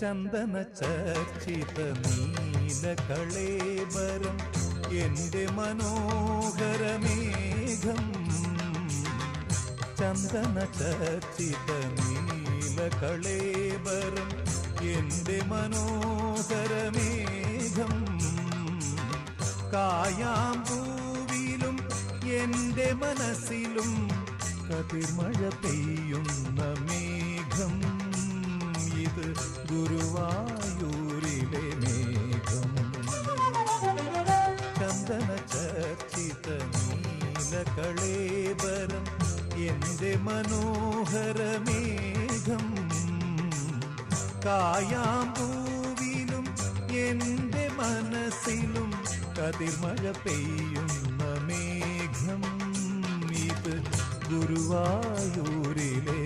ചന്ദന ചർച്ചിത നീലകളേബരം എന്റെ മനോഹരമേഘം. ചന്ദന ചർച്ചിത നീലകളേബരം എന്റെ മനോഹരമേഘം. കായാമ്പൂവിലും എന്റെ മനസ്സിലും കതിർമഴ പെയ്യുന്ന മേഘം. ഇത് ഗുരുവായൂരിലെ മേഘം. ചന്ദന ചർച്ചിത നീലകളേബരം എന്റെ മനോഹരമേഘം. കായാമ്പൂവിലും എന്റെ മനസ്സിലും കതിർമഴ പെയ്യുന്ന മേഘം. ഇത് ഗുരുവായൂരിലെ